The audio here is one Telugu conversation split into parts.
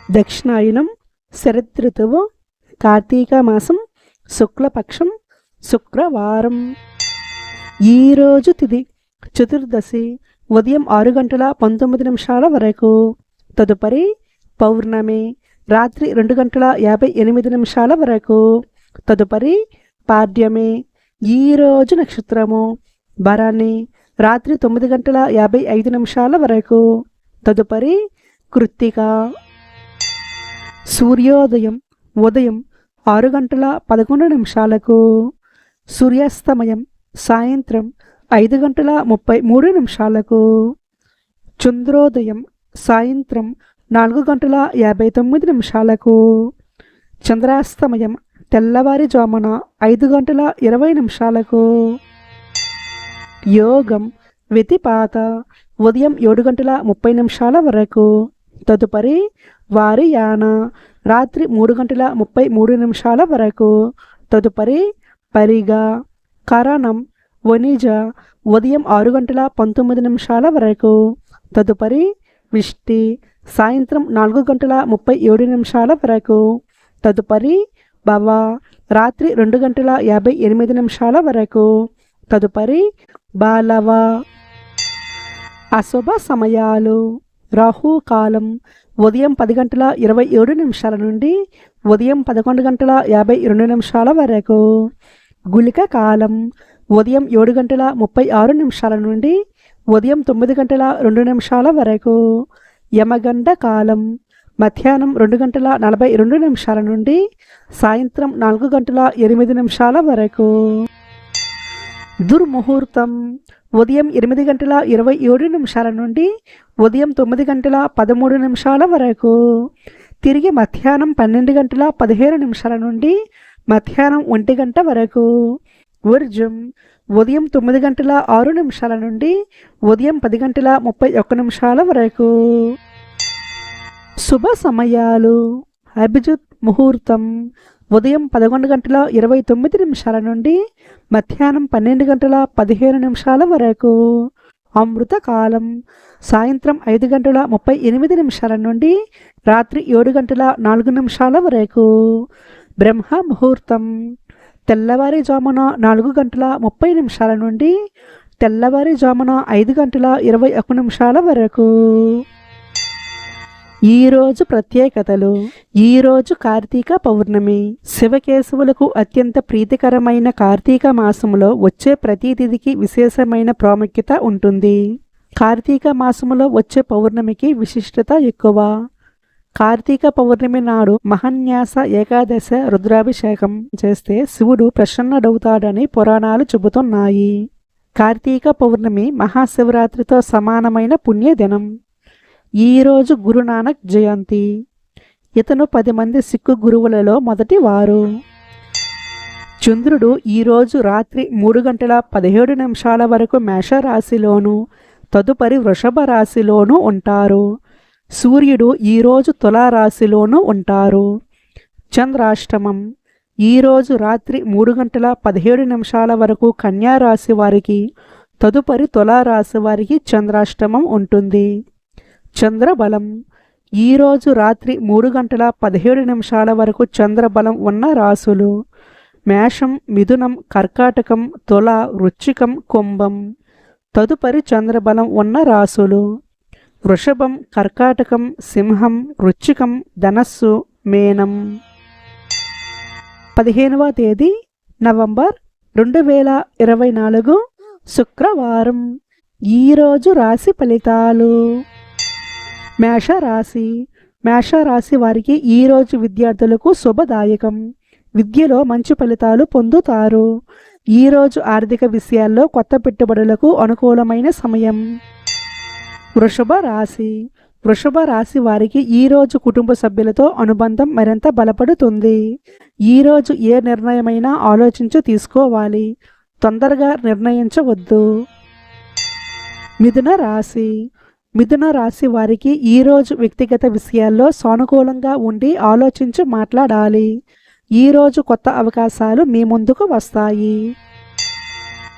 దక్షిణాయనం, శరదృతువు, కార్తీక మాసం, శుక్లపక్షం, శుక్రవారం. ఈరోజు తిథి చతుర్దశి ఉదయం 6:19 వరకు. తదుపరి పౌర్ణమి రాత్రి 2:58 వరకు. తదుపరి పాడ్యమి. ఈరోజు నక్షత్రము భరణి రాత్రి 9:55 వరకు. తదుపరి కృత్తిక. సూర్యోదయం ఉదయం 6:11 సూర్యాస్తమయం సాయంత్రం 5:33. చంద్రోదయం సాయంత్రం 4:59. చంద్రాస్తమయం తెల్లవారుజామున 5:20. యోగం వ్యతిపాత ఉదయం 7:30 వరకు. తదుపరి వారియాన రాత్రి 3:33 వరకు. తదుపరి పరిగ. కరణం వణిజ ఉదయం 6:19 వరకు. తదుపరి విష్టి సాయంత్రం 4:37 వరకు. తదుపరి భవ రాత్రి 2:58 వరకు. తదుపరి బాలవ. అశుభ సమయాలు రాహుకాలం ఉదయం 10:27 నుండి ఉదయం 11:52 వరకు. గుళిక కాలం ఉదయం 7:36 నుండి ఉదయం 9:02 వరకు. యమగండ కాలం మధ్యాహ్నం 2:42 నుండి సాయంత్రం 4:08 వరకు. దుర్ముహూర్తం ఉదయం 8:27 నుండి ఉదయం 9:13 వరకు. తిరిగి మధ్యాహ్నం 12:15 నుండి మధ్యాహ్నం 1 వరకు. వర్జం ఉదయం 9:06 నుండి ఉదయం 10:31 వరకు. శుభ సమయాలు అభిజిత్ ముహూర్తం ఉదయం 11:29 నుండి మధ్యాహ్నం 12:15 వరకు. అమృతకాలం సాయంత్రం 5:38 నుండి రాత్రి 7:04 వరకు. బ్రహ్మ ముహూర్తం తెల్లవారుజామున 4:30 నుండి తెల్లవారుజామున 5:21 వరకు. ఈరోజు ప్రత్యేకతలు. ఈరోజు కార్తీక పౌర్ణమి. శివకేశవులకు అత్యంత ప్రీతికరమైన కార్తీక మాసములో వచ్చే ప్రతి తిథికి విశేషమైన ప్రాముఖ్యత ఉంటుంది. కార్తీక మాసములో వచ్చే పౌర్ణమికి విశిష్టత ఎక్కువ. కార్తీక పౌర్ణమి నాడు మహాన్యాస ఏకాదశ రుద్రాభిషేకం చేస్తే శివుడు ప్రసన్నుడవుతాడని పురాణాలు చెబుతున్నాయి. కార్తీక పౌర్ణమి మహాశివరాత్రితో సమానమైన పుణ్యదినం. ఈరోజు గురునానక్ జయంతి. ఇతను 10 మంది సిక్కు గురువులలో మొదటివారు. చంద్రుడు ఈరోజు రాత్రి 3:17 వరకు మేషరాశిలోను తదుపరి వృషభ రాశిలోనూ ఉంటారు. సూర్యుడు ఈరోజు తులారాశిలోనూ ఉంటారు. చంద్రాష్టమం ఈరోజు రాత్రి 3:17 వరకు కన్యారాశి వారికి తదుపరి తులారాశి వారికి చంద్రాష్టమం ఉంటుంది. చంద్రబలం ఈరోజు రాత్రి 3:17 వరకు చంద్రబలం ఉన్న రాశులు మేషం, మిథునం, కర్కాటకం, తుల, వృశ్చికం, కుంభం. తదుపరి చంద్రబలం ఉన్న రాశులు వృషభం, కర్కాటకం, సింహం, వృశ్చికం, ధనస్సు, మేనం. 15వ తేదీ నవంబర్ 2024 శుక్రవారం. ఈరోజు రాశి ఫలితాలు. మేషరాశి. మేషరాశి వారికి ఈరోజు విద్యార్థులకు శుభదాయకం. విద్యలో మంచి ఫలితాలు పొందుతారు. ఈరోజు ఆర్థిక విషయాల్లో కొత్త పెట్టుబడులకు అనుకూలమైన సమయం. వృషభ రాశి. వృషభ రాశి వారికి ఈరోజు కుటుంబ సభ్యులతో అనుబంధం మరింత బలపడుతుంది. ఈరోజు ఏ నిర్ణయమైనా ఆలోచించి తీసుకోవాలి. తొందరగా నిర్ణయించవద్దు. మిథున రాశి. మిథున రాశి వారికి ఈరోజు వ్యక్తిగత విషయాల్లో సానుకూలంగా ఉండి ఆలోచించి మాట్లాడాలి. ఈరోజు కొత్త అవకాశాలు మీ ముందుకు వస్తాయి.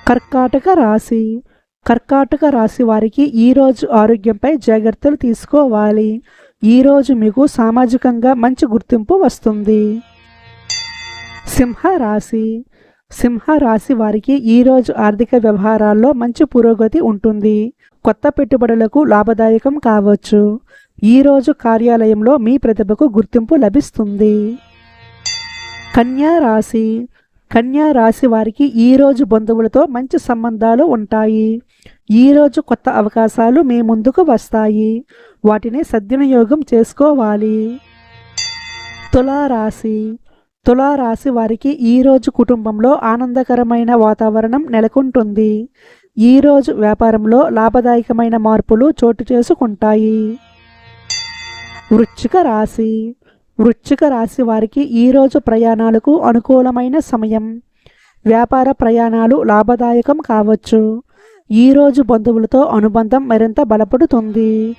కర్కాటక రాశి. కర్కాటక రాశి వారికి ఈరోజు ఆరోగ్యంపై జాగ్రత్తలు తీసుకోవాలి. ఈరోజు మీకు సామాజికంగా మంచి గుర్తింపు వస్తుంది. సింహరాశి. సింహరాశి వారికి ఈరోజు ఆర్థిక వ్యవహారాల్లో మంచి పురోగతి ఉంటుంది. కొత్త పెట్టుబడులకు లాభదాయకం కావచ్చు. ఈరోజు కార్యాలయంలో మీ ప్రతిభకు గుర్తింపు లభిస్తుంది. కన్యా రాశి. కన్యా రాశి వారికి ఈరోజు బంధువులతో మంచి సంబంధాలు ఉంటాయి. ఈరోజు కొత్త అవకాశాలు మీ ముందుకు వస్తాయి. వాటిని సద్వినియోగం చేసుకోవాలి. తులారాశి. తులారాశి వారికి ఈరోజు కుటుంబంలో ఆనందకరమైన వాతావరణం నెలకొంటుంది. ఈరోజు వ్యాపారంలో లాభదాయకమైన మార్పులు చోటు చేసుకుంటాయి. వృశ్చిక రాశి. వృశ్చిక రాశి వారికి ఈరోజు ప్రయాణాలకు అనుకూలమైన సమయం. వ్యాపార ప్రయాణాలు లాభదాయకం కావచ్చు. ఈరోజు బంధువులతో అనుబంధం మరింత బలపడుతుంది.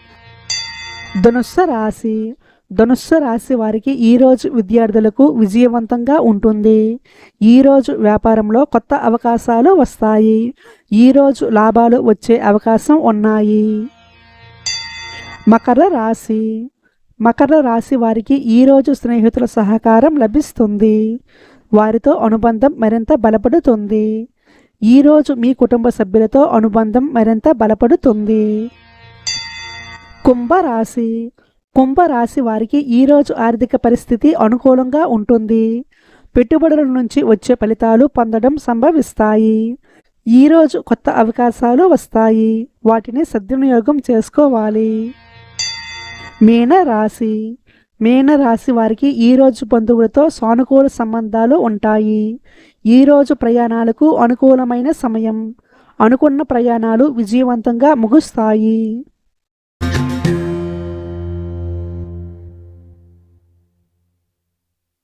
ధనుస్సు రాశి. ధనుస్సు రాశి వారికి ఈరోజు విద్యార్థులకు విజయవంతంగా ఉంటుంది. ఈరోజు వ్యాపారంలో కొత్త అవకాశాలు వస్తాయి. ఈరోజు లాభాలు వచ్చే అవకాశం ఉన్నాయి. మకర రాశి. మకర రాశి వారికి ఈరోజు స్నేహితుల సహకారం లభిస్తుంది. వారితో అనుబంధం మరింత బలపడుతుంది. ఈరోజు మీ కుటుంబ సభ్యులతో అనుబంధం మరింత బలపడుతుంది. కుంభరాశి. కుంభరాశి వారికి ఈరోజు ఆర్థిక పరిస్థితి అనుకూలంగా ఉంటుంది. పెట్టుబడుల నుంచి వచ్చే ఫలితాలు పొందడం సంభవిస్తాయి. ఈరోజు కొత్త అవకాశాలు వస్తాయి. వాటిని సద్వినియోగం చేసుకోవాలి. మీనరాశి. మీనరాశి వారికి ఈరోజు బంధువులతో సానుకూల సంబంధాలు ఉంటాయి. ఈరోజు ప్రయాణాలకు అనుకూలమైన సమయం. అనుకున్న ప్రయాణాలు విజయవంతంగా ముగుస్తాయి.